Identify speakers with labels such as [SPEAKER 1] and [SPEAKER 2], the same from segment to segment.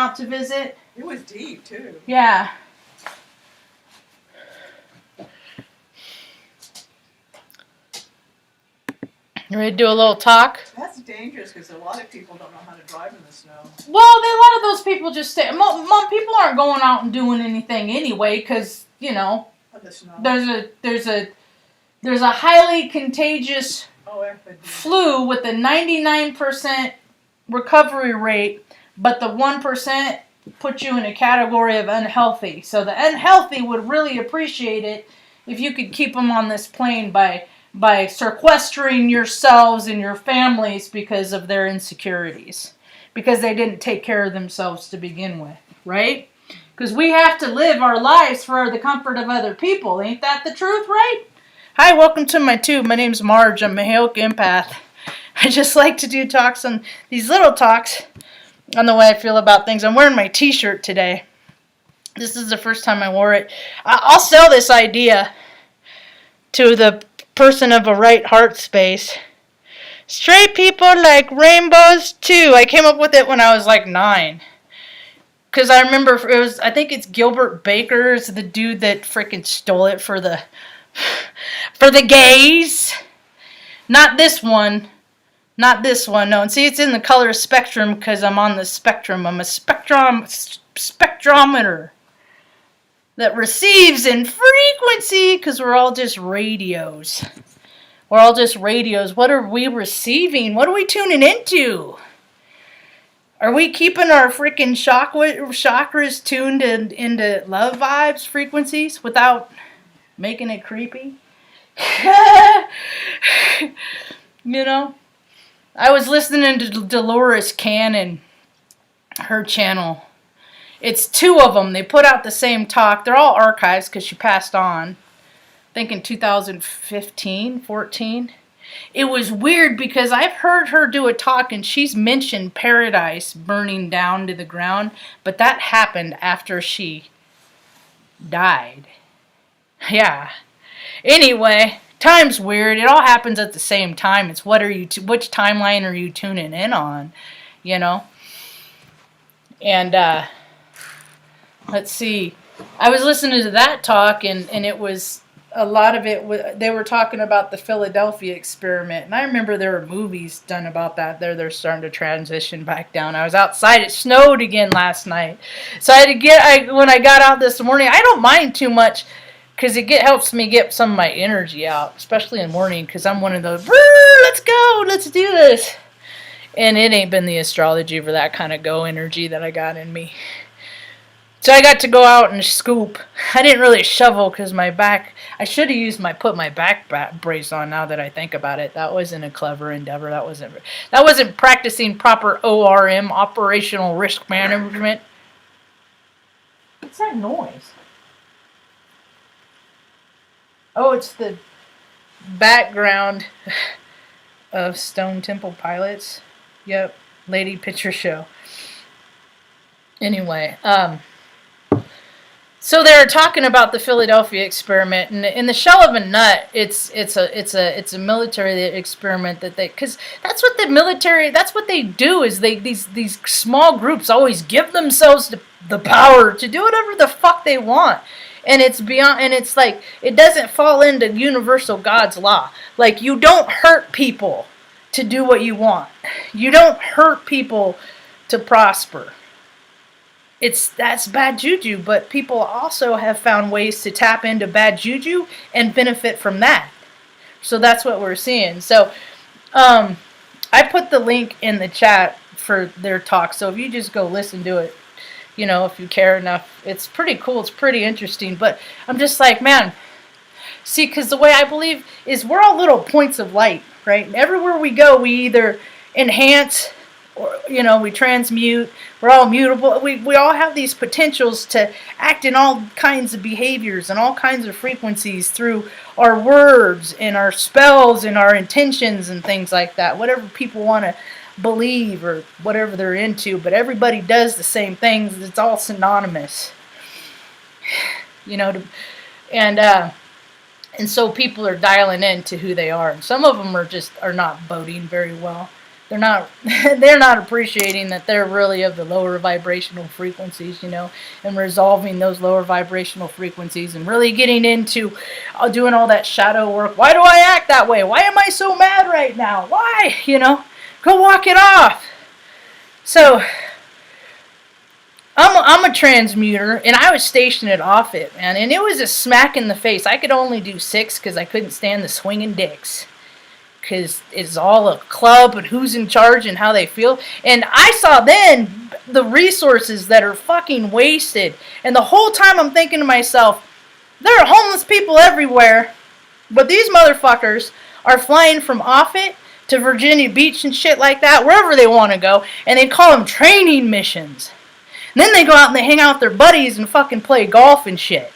[SPEAKER 1] out to visit.
[SPEAKER 2] It was deep, too.
[SPEAKER 1] Yeah. You ready to do a little talk?
[SPEAKER 2] That's dangerous because a lot of people don't know how to drive in the snow.
[SPEAKER 1] Well, a lot of those people just stay. People aren't going out and doing anything anyway because, you know,
[SPEAKER 2] The snow.
[SPEAKER 1] there's a highly contagious flu with a 99% recovery rate, but the 1% puts you in a category of unhealthy. So the unhealthy would really appreciate it if you could keep them on this plane by sequestering yourselves and your families because of their insecurities. Because they didn't take care of themselves to begin with, right? Because we have to live our lives for the comfort of other people. Ain't that the truth, right? Hi, welcome to my tube. My name's Marge. I'm a Halic empath. I just like to do talks on these little talks on the way I feel about things. I'm wearing my t-shirt today. This is the first time I wore it. I'll sell this idea to the person of a right heart space. Straight people like rainbows too. I came up with it when I was like 9. Because I remember I think it's Gilbert Baker's the dude that freaking stole it for the gays. Not this one. Not this one. No, and see, it's in the color spectrum because I'm on the spectrum. I'm a spectrometer that receives in frequency because we're all just radios. We're all just radios. What are we receiving? What are we tuning into? Are we keeping our freaking chakras tuned into love vibes frequencies without making it creepy? You know? I was listening to Dolores Cannon, her channel. It's 2 of them. They put out the same talk. They're all archives because she passed on. I think in 2015, 14. It was weird because I've heard her do a talk and she's mentioned paradise burning down to the ground, but that happened after she died. Yeah. Anyway, time's weird. It all happens at the same time. It's which timeline are you tuning in on, you know? And let's see. I was listening to that talk and it was a lot of it. They were talking about the Philadelphia experiment, and I remember there were movies done about that. They're starting to transition back down. I was outside. It snowed again last night, so I had to when I got out this morning. I don't mind too much because it helps me get some of my energy out, especially in the morning. Because I'm one of those. Let's go. Let's do this. And it ain't been the astrology for that kind of go energy that I got in me. So I got to go out and scoop. I didn't really shovel because my back. I should have put my back brace on. Now that I think about it, that wasn't a clever endeavor. That wasn't practicing proper ORM, operational risk management. What's that noise? Oh, it's the background of Stone Temple Pilots. Yep, Lady Picture Show. Anyway, so they're talking about the Philadelphia experiment, and in the shell of a nut, it's a military experiment because that's what the military, that's what they do is these small groups always give themselves the power to do whatever the fuck they want, and it's beyond, and it's like it doesn't fall into universal God's law. Like you don't hurt people to do what you want. You don't hurt people to prosper. That's bad juju, but people also have found ways to tap into bad juju and benefit from that. So that's what we're seeing. So I put the link in the chat for their talk. So if you just go listen to it, you know, if you care enough, it's pretty cool. It's pretty interesting. But I'm just like, man, see, because the way I believe is we're all little points of light, right? And everywhere we go, we either enhance or, you know, we transmute. We're all mutable. We all have these potentials to act in all kinds of behaviors and all kinds of frequencies through our words and our spells and our intentions and things like that. Whatever people want to believe or whatever they're into, but everybody does the same things. It's all synonymous, you know. And so people are dialing into who they are, and some of them are not boding very well. They're not they're not appreciating that they're really of the lower vibrational frequencies, and resolving those lower vibrational frequencies and really getting into doing all that shadow work. Why do I act that way? Why am I so mad right now? Why? Go walk it off. So I'm a transmuter, and I was stationed at Offit, man, and it was a smack in the face. I could only do 6 because I couldn't stand the swinging dicks. Because it's all a club and who's in charge and how they feel. And I saw then the resources that are fucking wasted. And the whole time I'm thinking to myself, there are homeless people everywhere, but these motherfuckers are flying from Offit to Virginia Beach and shit like that, wherever they want to go, and they call them training missions. And then they go out and they hang out with their buddies and fucking play golf and shit.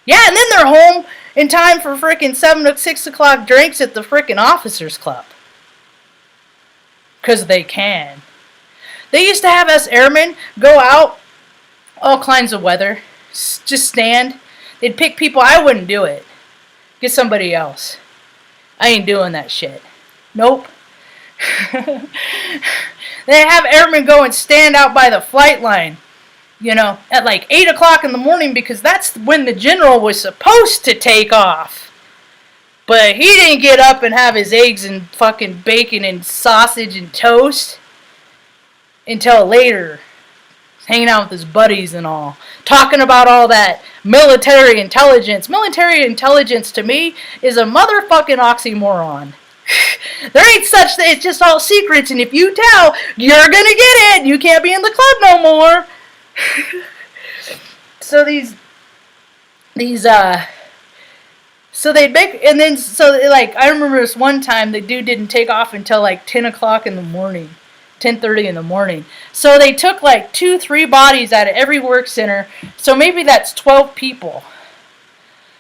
[SPEAKER 1] Yeah, and then they're home in time for frickin' 6 o'clock drinks at the frickin' officers club. 'Cause they can. They used to have us airmen go out, all kinds of weather, just stand. They'd pick people. I wouldn't do it. Get somebody else. I ain't doing that shit. Nope. They have airmen go and stand out by the flight line. At like 8 o'clock in the morning, because that's when the general was supposed to take off. But he didn't get up and have his eggs and fucking bacon and sausage and toast until later. Hanging out with his buddies and all. Talking about all that military intelligence. Military intelligence to me is a motherfucking oxymoron. There ain't such thing. It's just all secrets, and if you tell, you're gonna get it. You can't be in the club no more. So so they make, and then, I remember this one time, the dude didn't take off until like 10 o'clock in the morning, 10:30 in the morning. So they took like 2-3 bodies out of every work center, so maybe that's 12 people.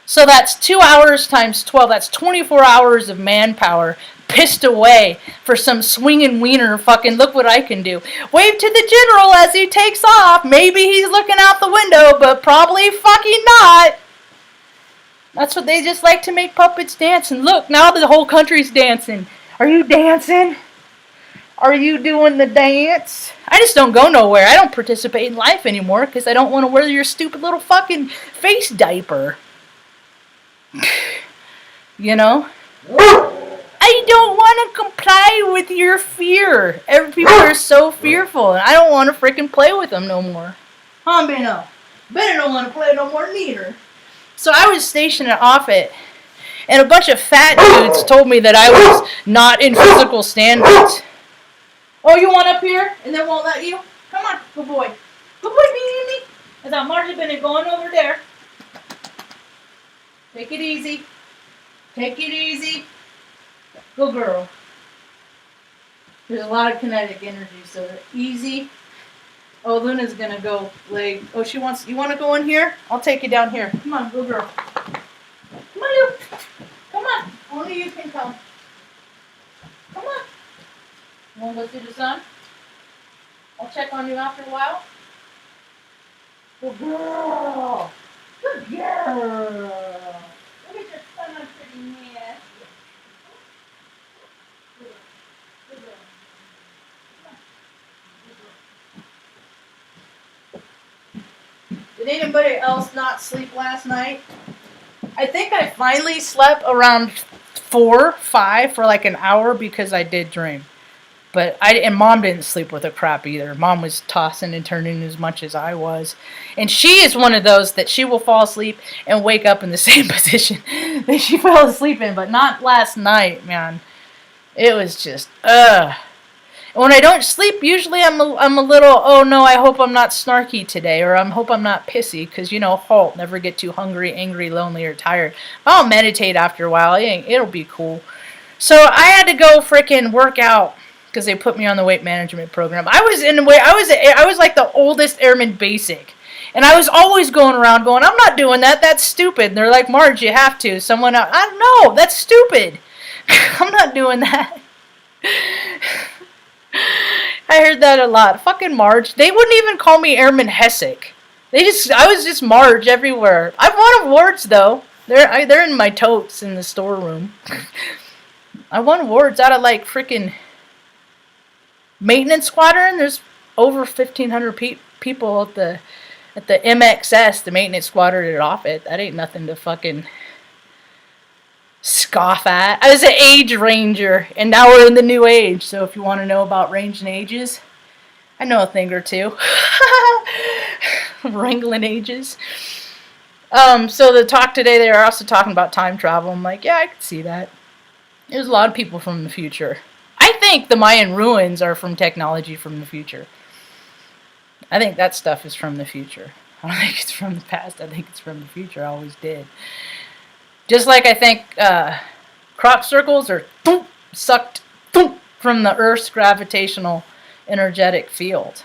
[SPEAKER 1] So that's 2 hours times 12, that's 24 hours of manpower pissed away for some swinging wiener fucking look what I can do. Wave to the general as he takes off. Maybe he's looking out the window, but probably fucking not. That's what they just like to make puppets dance. And look, now the whole country's dancing. Are you dancing? Are you doing the dance? I just don't go nowhere. I don't participate in life anymore because I don't want to wear your stupid little fucking face diaper. I don't want to comply with your fear. People are so fearful, and I don't want to freaking play with them no more. Huh, Beno? Better don't want to play no more neither. So I was stationed at Offit, and a bunch of fat dudes told me that I was not in physical standards. Oh, you want up here, and they won't let you? Come on, good boy. Good boy, baby. I thought Marge had been going over there. Take it easy. Take it easy. Good girl. There's a lot of kinetic energy, so easy. Oh, Luna's gonna go lay. Oh, you want to go in here? I'll take you down here. Come on, good girl. Come on, you. Come on. Only you can come. Come on. You want to go see the sun? I'll check on you after a while. Good girl. Good girl. Look at your sun on pretty man. Good girl. Did anybody else not sleep last night? I think I finally slept around 4, 5 for like an hour because I did dream. And Mom didn't sleep with a crap either. Mom was tossing and turning as much as I was. And she is one of those that she will fall asleep and wake up in the same position that she fell asleep in. But not last night, man. It was just, When I don't sleep, usually I'm a little, oh no, I hope I'm not snarky today. Or I hope I'm not pissy. Because, halt, never get too hungry, angry, lonely, or tired. I'll meditate after a while. It'll be cool. So I had to go frickin' work out. Because they put me on the weight management program. I was like the oldest airman basic. And I was always going around going, I'm not doing that. That's stupid. And they're like, Marge, you have to. Someone else. I don't know. That's stupid. I'm not doing that. I heard that a lot. Fucking Marge. They wouldn't even call me Airman Hessick. I was just Marge everywhere. I've won awards though. They're in my totes in the storeroom. I won awards out of like freaking maintenance squadron. There's over 1,500 people at the MXS, the maintenance squadron at Offutt. That ain't nothing to fucking scoff at. I was an age ranger, and now we're in the new age. So if you want to know about range and ages, I know a thing or two. Wrangling ages. So the talk today, they are also talking about time travel. I'm like, yeah, I could see that. There's a lot of people from the future. I think the Mayan ruins are from technology from the future. I think that stuff is from the future. I don't think it's from the past. I think it's from the future. I always did. Just like I think crop circles are sucked from the Earth's gravitational energetic field.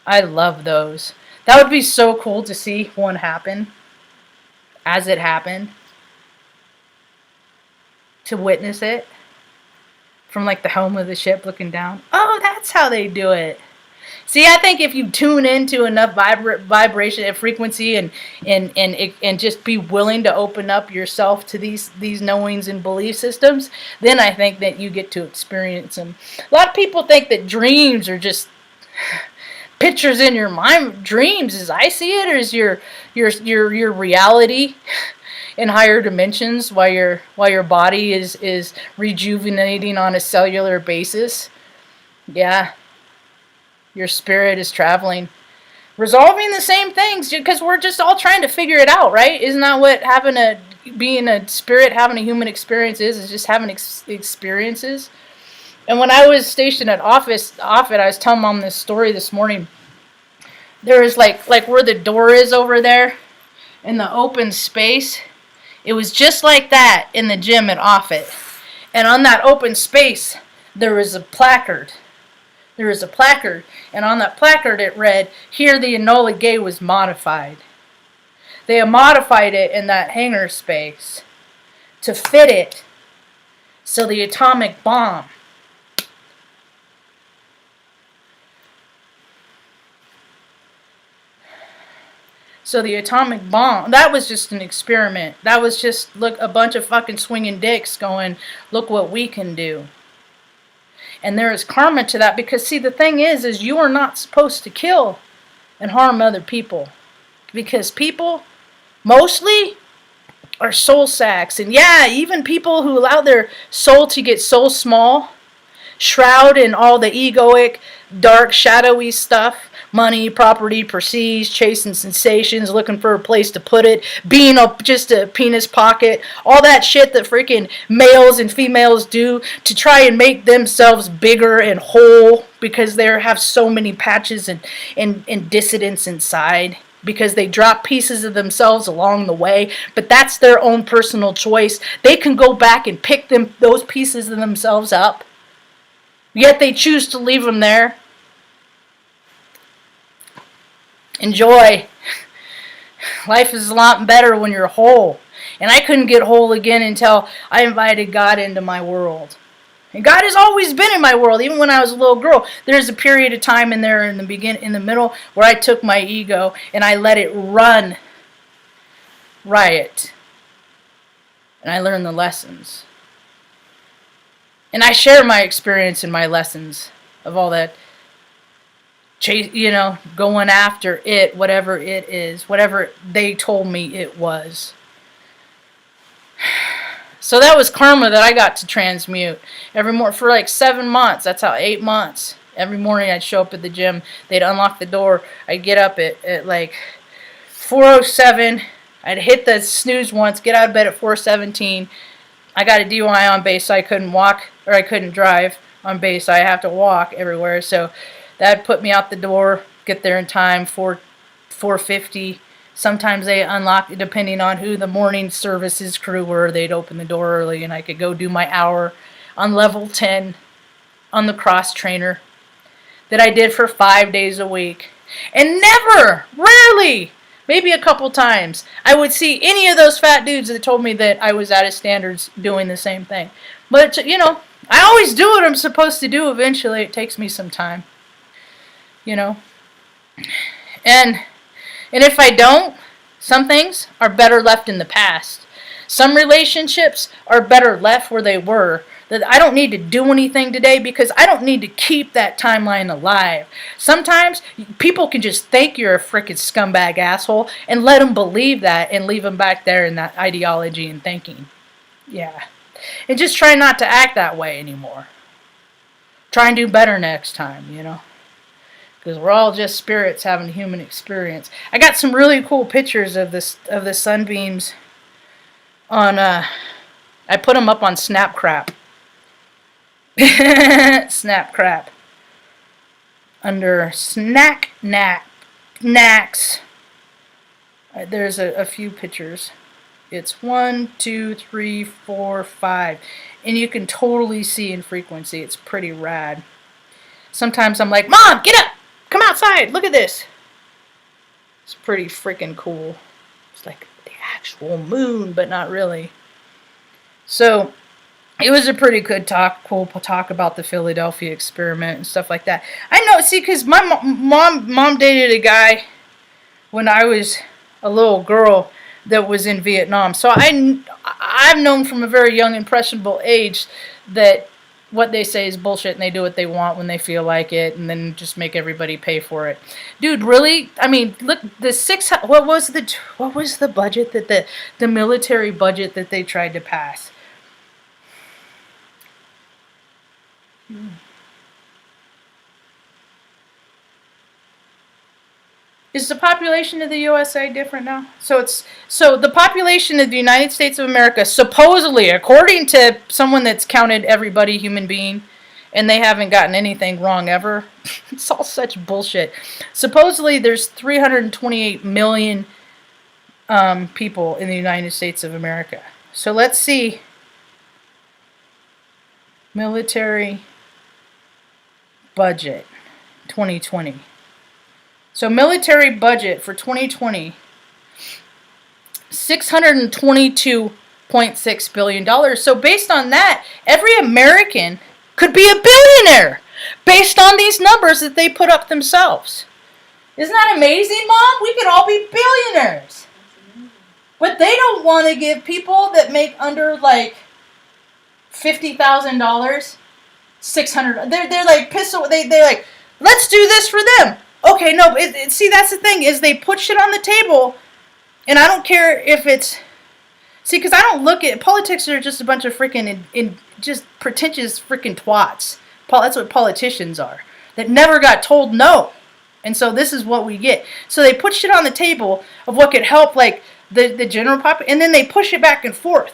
[SPEAKER 1] I love those. That would be so cool to see one happen as it happened. To witness it from like the helm of the ship looking down. Oh, that's how they do it. See, I think if you tune into enough vibration and frequency and just be willing to open up yourself to these knowings and belief systems, then I think that you get to experience them. A lot of people think that dreams are just pictures in your mind. Dreams, as I see it, is your reality in higher dimensions while your body is rejuvenating on a cellular basis. Yeah. Your spirit is traveling, resolving the same things, because we're just all trying to figure it out, right? Isn't that what being a spirit, having a human experience is just having experiences? And when I was stationed at Offutt, I was telling Mom this story this morning. There is like where the door is over there in the open space. It was just like that in the gym at Offutt. And on that open space, there was a placard. And on that placard it read, "Here the Enola Gay was modified." They have modified it in that hangar space to fit it so the atomic bomb that was just an experiment. That was just, look, a bunch of fucking swinging dicks going, look what we can do. And there is karma to that, because see, the thing is you are not supposed to kill and harm other people, because people mostly are soul sacks. And yeah, even people who allow their soul to get so small, shroud in all the egoic, dark, shadowy stuff, money, property, prestige, chasing sensations, looking for a place to put it, being just a penis pocket, all that shit that freaking males and females do to try and make themselves bigger and whole, because they have so many patches and dissidents inside, because they drop pieces of themselves along the way. But that's their own personal choice. They can go back and pick those pieces of themselves up, yet they choose to leave them there. Enjoy. Life is a lot better when you're whole. And I couldn't get whole again until I invited God into my world. And God has always been in my world, even when I was a little girl. There's a period of time in there in the middle, where I took my ego and I let it run riot. And I learned the lessons. And I share my experience and my lessons of all that. Going after it, whatever it is, whatever they told me it was. So that was karma that I got to transmute every morning for like 7 months. That's how 8 months. Every morning I'd show up at the gym. They'd unlock the door. I'd get up at like 4:07. I'd hit the snooze once, get out of bed at 4:17. I got a DUI on base, so I couldn't walk, or I couldn't drive on base. So I have to walk everywhere. So that put me out the door, get there in time, 4:50. Sometimes they unlock it depending on who the morning services crew were. They'd open the door early and I could go do my hour on level 10 on the cross trainer that I did for 5 days a week. And rarely, maybe a couple times, I would see any of those fat dudes that told me that I was out of standards doing the same thing. But, I always do what I'm supposed to do. Eventually, it takes me some time. And if I don't, some things are better left in the past. Some relationships are better left where they were. That I don't need to do anything today because I don't need to keep that timeline alive. Sometimes people can just think you're a freaking scumbag asshole and let them believe that and leave them back there in that ideology and thinking. Yeah. And just try not to act that way anymore. Try and do better next time, you know. Because we're all just spirits having a human experience. I got some really cool pictures of the Sunbeams on, I put them up on Snapcrap. Snapcrap. Under Knacks. There's a few pictures. It's 1, 2, 3, 4, 5. And you can totally see in frequency. It's pretty rad. Sometimes I'm like, Mom, get up! Come outside! Look at this! It's pretty freaking cool. It's like the actual moon, but not really. So, it was a pretty good cool talk about the Philadelphia experiment and stuff like that. I know, see, because my mom dated a guy when I was a little girl that was in Vietnam. So I've known from a very young, impressionable age that what they say is bullshit and they do what they want when they feel like it and then just make everybody pay for it. Dude, really? I mean, look, what was the budget that the military budget that they tried to pass? Is the population of the USA different now? So the population of the United States of America, supposedly, according to someone that's counted everybody human being, and they haven't gotten anything wrong ever. It's all such bullshit. Supposedly, there's 328 million people in the United States of America. So let's see. Military budget 2020. So military budget for 2020, $622.6 billion. So based on that, every American could be a billionaire based on these numbers that they put up themselves. Isn't that amazing, Mom? We could all be billionaires. But they don't want to give people that make under like $50,000, $600. They're like pissed. They like, let's do this for them. Okay, no, see, that's the thing, is they put shit on the table, and I don't care if it's, see, because I don't look at, politics are just a bunch of freaking, just pretentious freaking twats. That's what politicians are, that never got told no, and so this is what we get. So they put shit on the table of what could help, like, the general population, and then they push it back and forth.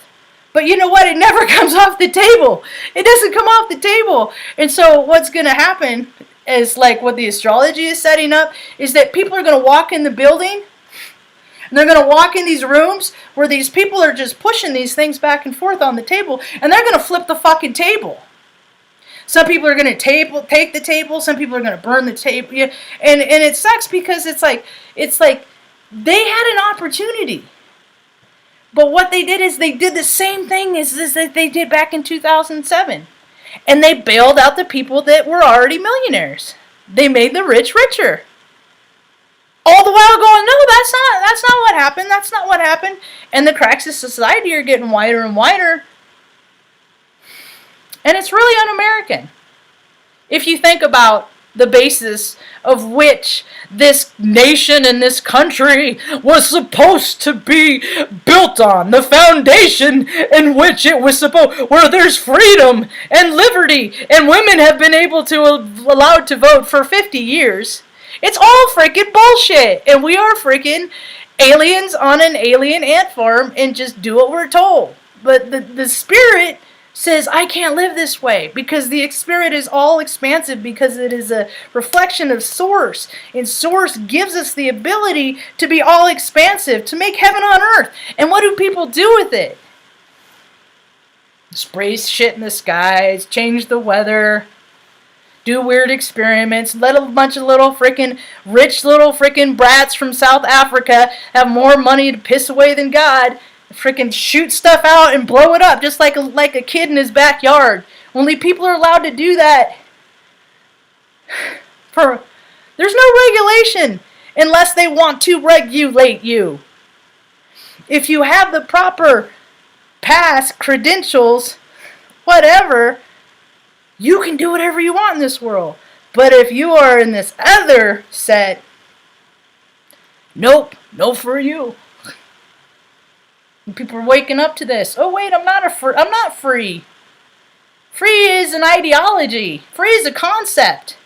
[SPEAKER 1] But you know what? It never comes off the table. It doesn't come off the table. And so what's going to happen is, like what the astrology is setting up, is that people are going to walk in the building, and they're going to walk in these rooms where these people are just pushing these things back and forth on the table, and they're going to flip the fucking table. Some people are going to take the table. Some people are going to burn the table. Yeah. And it sucks because it's like they had an opportunity. But what they did is they did the same thing as they did back in 2007. And they bailed out the people that were already millionaires. They made the rich richer. All the while going, no, that's not what happened. That's not what happened. And the cracks of society are getting wider and wider. And it's really un-American. If you think about the basis of which this nation and this country was supposed to be built on, the foundation in which it was supposed, where there's freedom and liberty, and women have been allowed to vote for 50 years. It's all freaking bullshit, and we are freaking aliens on an alien ant farm and just do what we're told. But the spirit says, I can't live this way, because the spirit is all expansive, because it is a reflection of Source, and Source gives us the ability to be all expansive, to make heaven on earth. And what do people do with it? Spray shit in the skies, change the weather, do weird experiments, let a bunch of little freaking rich little freaking brats from South Africa have more money to piss away than God, freaking shoot stuff out and blow it up just like a kid in his backyard. Only people are allowed to do that. There's no regulation unless they want to regulate you. If you have the proper pass credentials, whatever, you can do whatever you want in this world. But if you are in this other set, nope, no for you. And people are waking up to this. Oh wait, I'm not free. Free is an ideology. Free is a concept.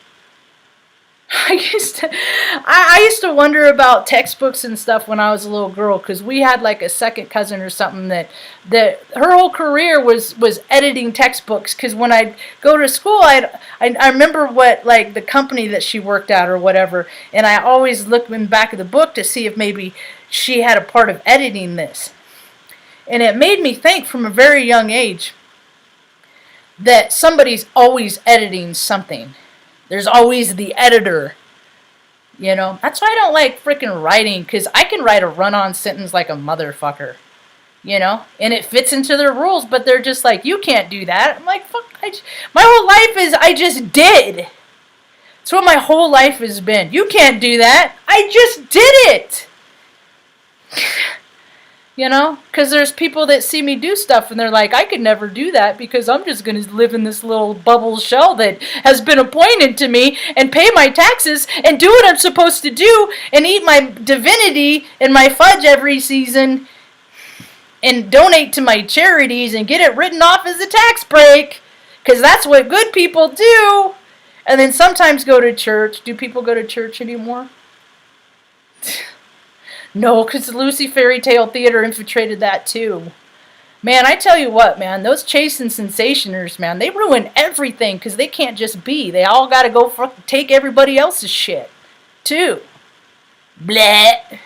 [SPEAKER 1] I used to wonder about textbooks and stuff when I was a little girl, because we had like a second cousin or something that her whole career was editing textbooks. Because when I'd go to school, I remember what, like, the company that she worked at or whatever, and I always looked in the back of the book to see if maybe she had a part of editing this. And it made me think from a very young age that somebody's always editing something. There's always the editor, you know. That's why I don't like freaking writing, because I can write a run-on sentence like a motherfucker, you know, and it fits into their rules, but they're just like, you can't do that. I'm like, fuck, my whole life is I just did. That's what my whole life has been. You can't do that. I just did it. You know, because there's people that see me do stuff and they're like, I could never do that because I'm just going to live in this little bubble shell that has been appointed to me and pay my taxes and do what I'm supposed to do and eat my divinity and my fudge every season and donate to my charities and get it written off as a tax break, because that's what good people do. And then sometimes go to church. Do people go to church anymore? No, because the Lucy Fairy Tale Theater infiltrated that too. Man, I tell you what, man, those chase and sensationers, man, they ruin everything because they can't just be. They all got to go take everybody else's shit, too. Bleh.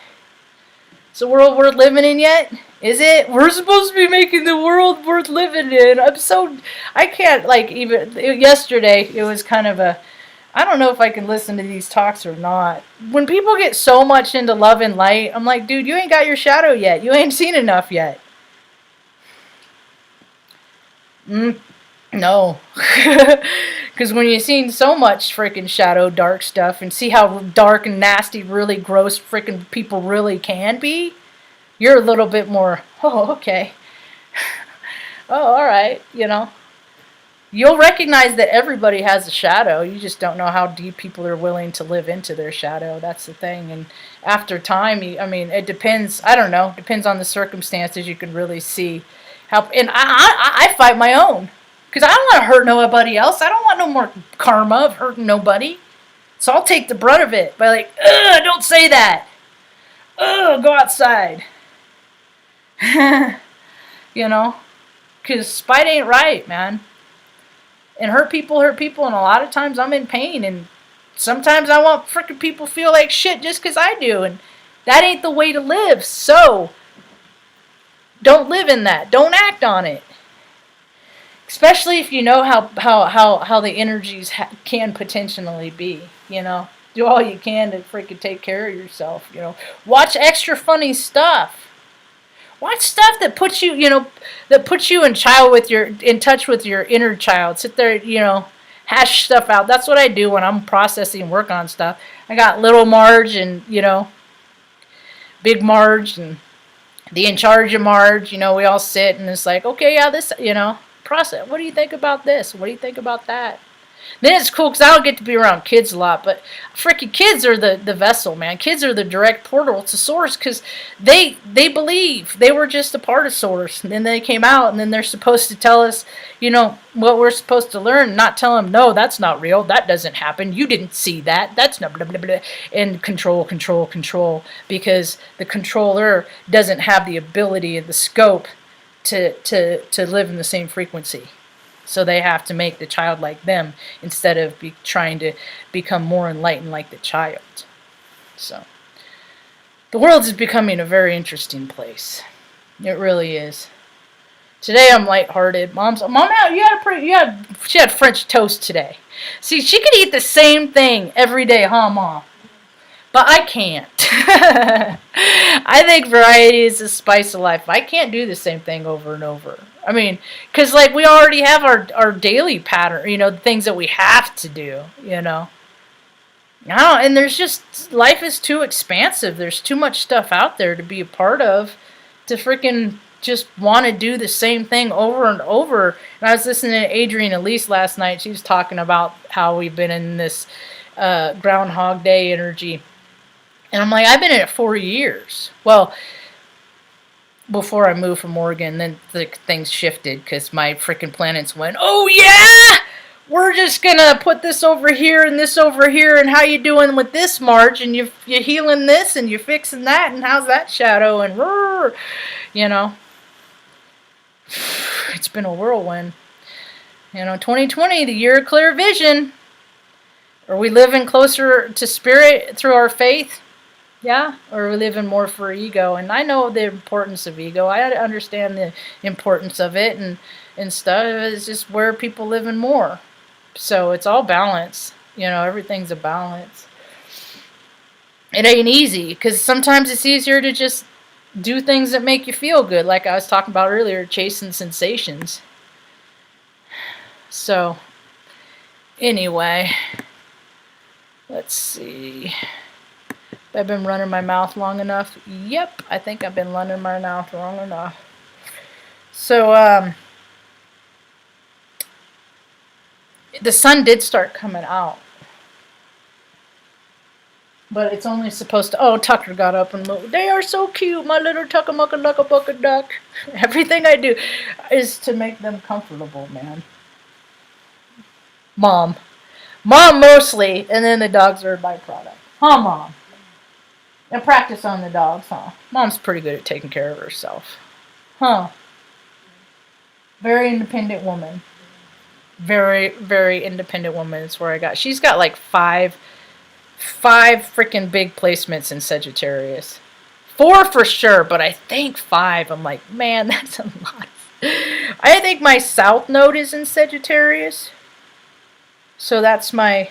[SPEAKER 1] Is the world worth living in yet? Is it? We're supposed to be making the world worth living in. I can't, like, even, yesterday, it was kind of a, I don't know if I can listen to these talks or not. When people get so much into love and light, I'm like, dude, you ain't got your shadow yet. You ain't seen enough yet. No. Because when you've seen so much freaking shadow, dark stuff, and see how dark and nasty, really gross freaking people really can be, you're a little bit more, oh, okay. Oh, all right, you know. You'll recognize that everybody has a shadow. You just don't know how deep people are willing to live into their shadow. That's the thing. And after time, it depends. I don't know. Depends on the circumstances. You can really see how. And I fight my own, because I don't want to hurt nobody else. I don't want no more karma of hurting nobody. So I'll take the brunt of it by like, ugh, don't say that. Ugh, go outside. You know, because spite ain't right, man. And hurt people, and a lot of times I'm in pain, and sometimes I want frickin' people to feel like shit just because I do, and that ain't the way to live. So don't live in that. Don't act on it. Especially if you know how the energies can potentially be, you know. Do all you can to freaking take care of yourself, you know. Watch extra funny stuff. Watch stuff that puts you, you know, in touch with your inner child. Sit there, you know, hash stuff out. That's what I do when I'm processing work on stuff. I got little Marge and, you know, big Marge and the in charge of Marge. You know, we all sit and it's like, okay, yeah, this, you know, process. What do you think about this? What do you think about that? Then it's cool because I don't get to be around kids a lot, but freaking kids are the vessel, man. Kids are the direct portal to Source, because they believe they were just a part of Source, and then they came out, and then they're supposed to tell us, you know, what we're supposed to learn, not tell them, no, that's not real, that doesn't happen, you didn't see that, that's not blah, blah, blah, and control, because the controller doesn't have the ability and the scope to live in the same frequency. So they have to make the child like them instead of trying to become more enlightened like the child. So the world is becoming a very interesting place. It really is. Today I'm lighthearted. Mom, she had French toast today. See, she could eat the same thing every day, huh, Mom? But I can't. I think variety is the spice of life. I can't do the same thing over and over. I mean, because, like, we already have our daily pattern, you know, the things that we have to do, you know. And there's just, life is too expansive. There's too much stuff out there to be a part of to freaking just want to do the same thing over and over. And I was listening to Adrienne Elise last night. She was talking about how we've been in this Groundhog Day energy. And I'm like, I've been in it 4 years. Well, before I moved from Oregon, then things shifted because my freaking planets went, oh yeah! We're just gonna put this over here and this over here, and how you doing with this, Marge? And you're healing this, and you're fixing that, and how's that shadow? And you know, it's been a whirlwind. 2020, the year of clear vision. Are we living closer to spirit through our faith? Yeah, or are we living more for ego? And I know the importance of ego. I understand the importance of it and stuff. It's just where people living more. So it's all balance. Everything's a balance. It ain't easy, because sometimes it's easier to just do things that make you feel good, like I was talking about earlier, chasing sensations. So, anyway, let's see. I've been running my mouth long enough. Yep, I think I've been running my mouth long enough. So, the sun did start coming out. But it's only supposed to... Oh, Tucker got up and moved. They are so cute, my little tucka-mucka-lucka-bucka duck. Everything I do is to make them comfortable, man. Mom mostly, and then the dogs are a byproduct. Huh, Mom? And practice on the dogs, huh? Mom's pretty good at taking care of herself. Huh. Very independent woman. Very, very independent woman is where I got. She's got like five freaking big placements in Sagittarius. 4 for sure, but I think 5. I'm like, man, that's a lot. I think my South Node is in Sagittarius. So that's how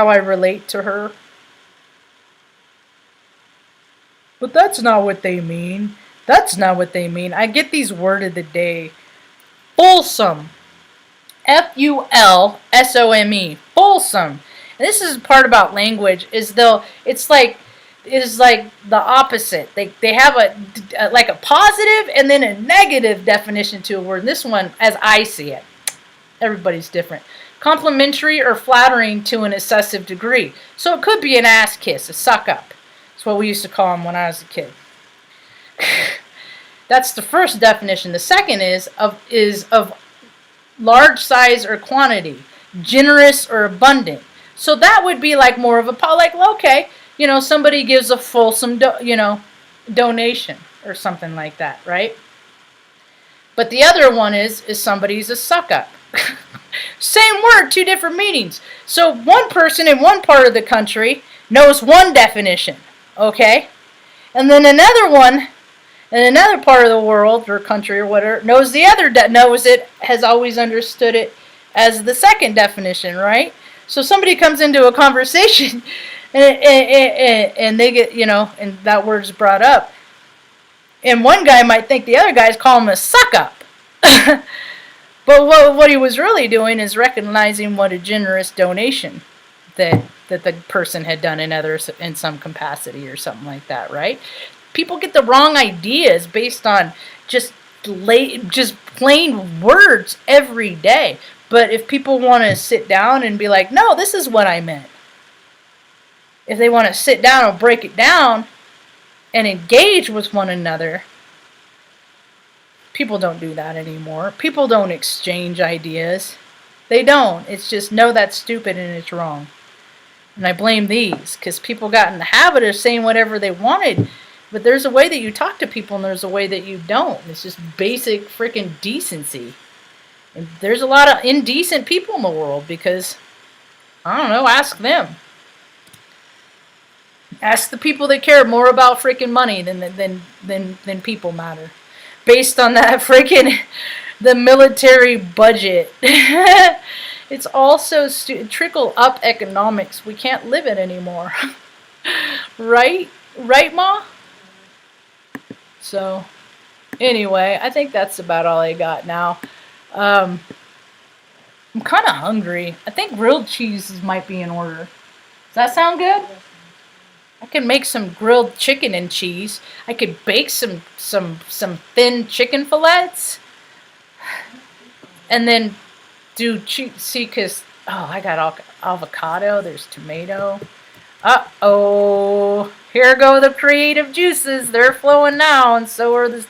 [SPEAKER 1] I relate to her. But that's not what they mean. That's not what they mean. I get these word of the day. Fulsome. Fulsome. Fulsome. And this is the part about language, is though it's like the opposite. They have a positive and then a negative definition to a word. And this one, as I see it, everybody's different. Complimentary or flattering to an excessive degree. So it could be an ass kiss, a suck up. That's what we used to call them when I was a kid. That's the first definition. The second is of large size or quantity, generous or abundant. So that would be like more of a okay, somebody gives a fulsome donation or something like that, right? But the other one is somebody's a suck up. Same word, 2 different meanings. So one person in one part of the country knows one definition, okay? And then another one in another part of the world or country or whatever knows the other, knows it, has always understood it as the second definition, right? So somebody comes into a conversation and they get, and that word's brought up. And one guy might think the other guy's calling him a suck up. But what he was really doing is recognizing what a generous donation that the person had done in some capacity or something like that, right? People get the wrong ideas based on just plain words every day. But if people want to sit down and be like, no, this is what I meant. If they want to sit down and break it down and engage with one another, people don't do that anymore. People don't exchange ideas. They don't. It's just, no, that's stupid and it's wrong. And I blame these, because people got in the habit of saying whatever they wanted. But there's a way that you talk to people and there's a way that you don't. It's just basic freaking decency. And there's a lot of indecent people in the world because, I don't know, ask them. Ask the people that care more about freaking money than people matter. Based on that freaking, the military budget. It's also trickle up economics. We can't live it anymore. Right? Right, Ma? So, anyway, I think that's about all I got now. I'm kind of hungry. I think grilled cheeses might be in order. Does that sound good? I can make some grilled chicken and cheese. I could bake some thin chicken fillets, and then do see, cause I got avocado. There's tomato. Uh-oh, here go the creative juices. They're flowing now, and so are the